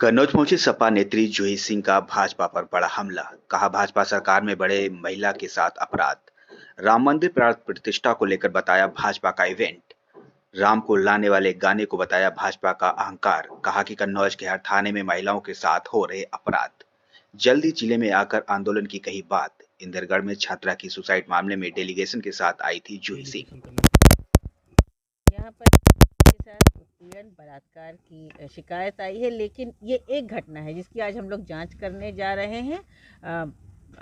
कन्नौज पहुंची सपा नेत्री जूही सिंह का भाजपा पर बड़ा हमला। कहा, भाजपा सरकार में बड़े महिला के साथ अपराध। राम मंदिर प्राण प्रतिष्ठा को लेकर बताया भाजपा का इवेंट। राम को लाने वाले गाने को बताया भाजपा का अहंकार। कहा कि कन्नौज के हर थाने में महिलाओं के साथ हो रहे अपराध। जल्दी जिले में आकर आंदोलन की कही बात। इंदरगढ़ में छात्रा की सुसाइड मामले में डेलीगेशन के साथ आई थी जूही सिंह। यहाँ पर के साथ उत्पीड़न बलात्कार की शिकायत आई है, लेकिन ये एक घटना है जिसकी आज हम लोग जांच करने जा रहे हैं।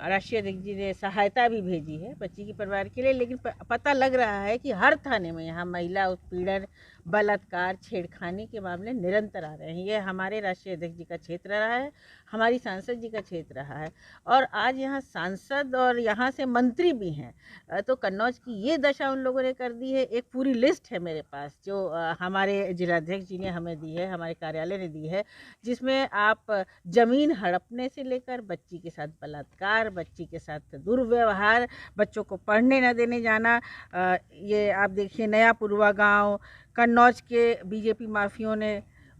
राष्ट्रीय अध्यक्ष जी ने सहायता भी भेजी है बच्ची के परिवार के लिए, लेकिन पता लग रहा है कि हर थाने में यहाँ महिला उत्पीड़न, बलात्कार, छेड़खानी के मामले निरंतर आ रहे हैं। ये हमारे राष्ट्रीय अध्यक्ष जी का क्षेत्र रहा है, हमारी सांसद जी का क्षेत्र रहा है, और आज यहाँ सांसद और यहाँ से मंत्री भी हैं। तो कन्नौज की ये दशा उन लोगों ने कर दी है। एक पूरी लिस्ट है मेरे पास जो हमारे जिलाध्यक्ष जी ने हमें दी है, हमारे कार्यालय ने दी है, जिसमें आप ज़मीन हड़पने से लेकर बच्ची के साथ बलात्कार, बच्ची के साथ दुर्व्यवहार, बच्चों को पढ़ने न देने जाना, ये आप देखिए नया पुरवा गांव, कन्नौज के बीजेपी माफियों ने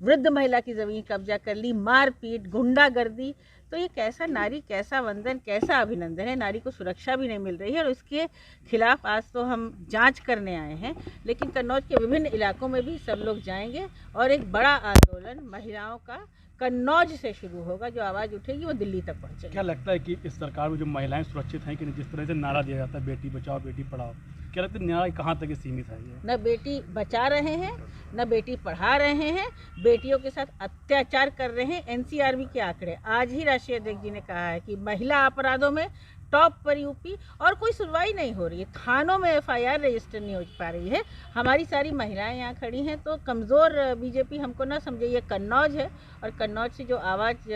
वृद्ध महिला की ज़मीन कब्जा कर ली, मारपीट, गुंडागर्दी। तो ये कैसा नारी, कैसा वंदन, कैसा अभिनंदन है। नारी को सुरक्षा भी नहीं मिल रही है और इसके खिलाफ आज तो हम जांच करने आए हैं, लेकिन कन्नौज के विभिन्न इलाकों में भी सब लोग जाएंगे और एक बड़ा आंदोलन महिलाओं का कन्नौज से शुरू होगा। जो आवाज़ उठेगी वो दिल्ली तक पहुँचेगी। क्या लगता है कि इस सरकार में जो महिलाएं सुरक्षित हैं कि नहीं? जिस तरह से नारा दिया जाता है बेटी बचाओ बेटी पढ़ाओ, क्या लगता है न्याय कहाँ तक सीमित है? ये न बेटी बचा रहे हैं, न बेटी पढ़ा रहे हैं, बेटियों के साथ अत्याचार कर रहे हैं। एनसीआरबी के आंकड़े, आज ही राष्ट्रीय अध्यक्ष जी ने कहा है कि महिला अपराधों में टॉप पर यूपी, और कोई सुनवाई नहीं हो रही है। थानों में एफआईआर रजिस्टर नहीं हो पा रही है। हमारी सारी महिलाएं यहाँ खड़ी हैं, तो कमज़ोर बीजेपी हमको ना समझे। ये कन्नौज है और कन्नौज से जो आवाज़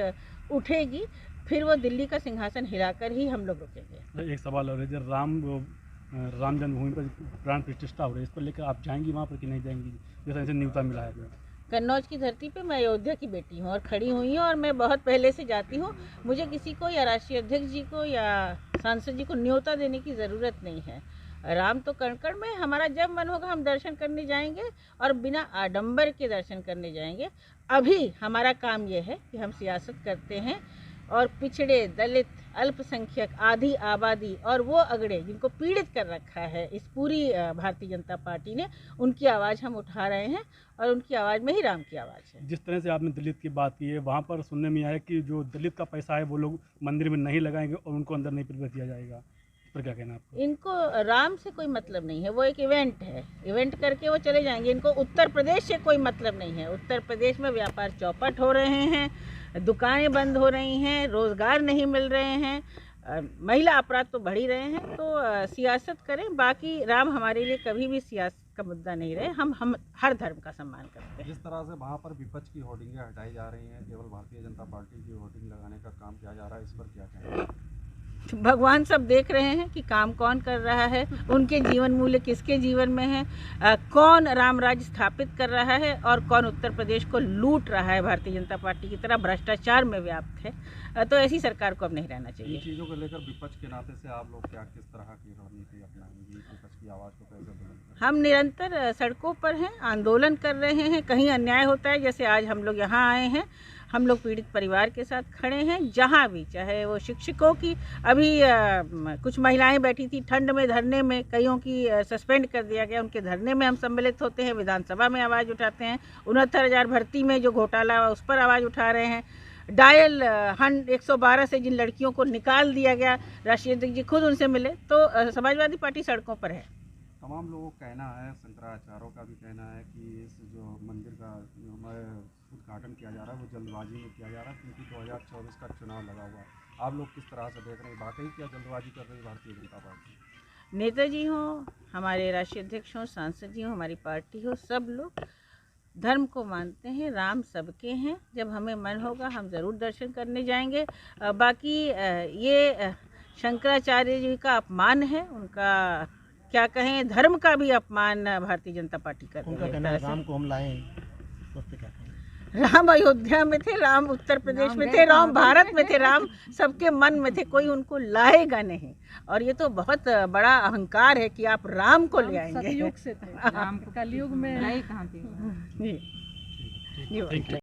उठेगी फिर वो दिल्ली का सिंहासन हिलाकर ही हम लोग रुकेंगे। एक सवाल और है, जब राम जन्मभूमि पर प्राण प्रतिष्ठा हो रही है, इस पर लेकर आप जाएंगी वहाँ पर कि नहीं जाएंगी? जिस तरह से न्योता मिला है कन्नौज की धरती पे मैं अयोध्या की बेटी हूँ और खड़ी हुई हूँ, और मैं बहुत पहले से जाती हूँ। मुझे किसी को या राष्ट्रीय अध्यक्ष जी को या सांसद जी को न्योता देने की ज़रूरत नहीं है। राम तो कण कण में, हमारा जब मन होगा हम दर्शन करने जाएंगे और बिना आडंबर के दर्शन करने जाएंगे। अभी हमारा काम ये है कि हम सियासत करते हैं और पिछड़े, दलित, अल्पसंख्यक, आधी आबादी और वो अगड़े जिनको पीड़ित कर रखा है इस पूरी भारतीय जनता पार्टी ने, उनकी आवाज़ हम उठा रहे हैं और उनकी आवाज़ में ही राम की आवाज़ है। जिस तरह से आपने दलित की बात की है, वहाँ पर सुनने में आया कि जो दलित का पैसा है वो लोग मंदिर में नहीं लगाएंगे और उनको अंदर नहीं प्रवेश दिया जाएगा। इस पर क्या कहना है आपको? इनको राम से कोई मतलब नहीं है, वो एक इवेंट है, इवेंट करके वो चले जाएंगे। इनको उत्तर प्रदेश से कोई मतलब नहीं है। उत्तर प्रदेश में व्यापार चौपट हो रहे हैं, दुकानें बंद हो रही हैं, रोज़गार नहीं मिल रहे हैं, महिला अपराध तो बढ़ ही रहे हैं। तो सियासत करें, बाकी राम हमारे लिए कभी भी सियासत का मुद्दा नहीं रहे। हम हर धर्म का सम्मान करते हैं। जिस तरह से वहाँ पर विपक्ष की होर्डिंगें हटाई जा रही हैं, केवल भारतीय जनता पार्टी की होर्डिंग लगाने का काम किया जा रहा है, इस पर क्या कहेंगे? भगवान सब देख रहे हैं कि काम कौन कर रहा है, उनके जीवन मूल्य किसके जीवन में है, कौन राम राज्य स्थापित कर रहा है और कौन उत्तर प्रदेश को लूट रहा है भारतीय जनता पार्टी की तरह भ्रष्टाचार में व्याप्त है। तो ऐसी सरकार को अब नहीं रहना चाहिए। इन चीज़ों को लेकर विपक्ष के नाते से आप लोग क्या, किस तरह की रणनीति अपनाएंगे? विपक्ष की आवाज़ को कैसे बुलंद? हम निरंतर सड़कों पर हैं, आंदोलन कर रहे हैं। कहीं अन्याय होता है, जैसे आज हम लोग यहाँ आए हैं, हम लोग पीड़ित परिवार के साथ खड़े हैं। जहाँ भी, चाहे वो शिक्षकों की, अभी कुछ महिलाएं बैठी थी ठंड में धरने में, कईयों की सस्पेंड कर दिया गया, उनके धरने में हम सम्मिलित होते हैं, विधानसभा में आवाज़ उठाते हैं। 69,000 भर्ती में जो घोटाला हुआ उस पर आवाज़ उठा रहे हैं। डायल 112 से जिन लड़कियों को निकाल दिया गया, राष्ट्रीय अध्यक्ष जी खुद उनसे मिले। तो समाजवादी पार्टी सड़कों पर है। तमाम लोगों का कहना है, शंकराचार्यों का भी कहना है कि इस जो मंदिर का उद्घाटन किया जा रहा है वो जल्दबाजी में किया जा रहा है, क्योंकि 2024 का चुनाव लगा हुआ है। आप लोग किस तरह से देख रहे हैं? वाकई क्या जल्दबाजी कर रही है भारतीय जनता पार्टी? नेताजी हों, हमारे राष्ट्रीय अध्यक्ष हों, सांसद जी हों, हमारी पार्टी हो, सब लोग धर्म को मानते हैं। राम सबके हैं। जब हमें मन होगा हम ज़रूर दर्शन करने जाएंगे। बाकी ये शंकराचार्य जी का अपमान है, उनका क्या कहें, धर्म का भी अपमान भारतीय जनता पार्टी कर रही है। राम को हम लाएं, उस पर क्या कहें? राम अयोध्या में थे, राम उत्तर प्रदेश में थे, राम भारत में थे, राम सबके मन में थे, कोई उनको लाएगा नहीं। और ये तो बहुत बड़ा अहंकार है कि आप राम को ले आएंगे। सतयुग से थे, राम कलयुग में कहाँ थे? जी।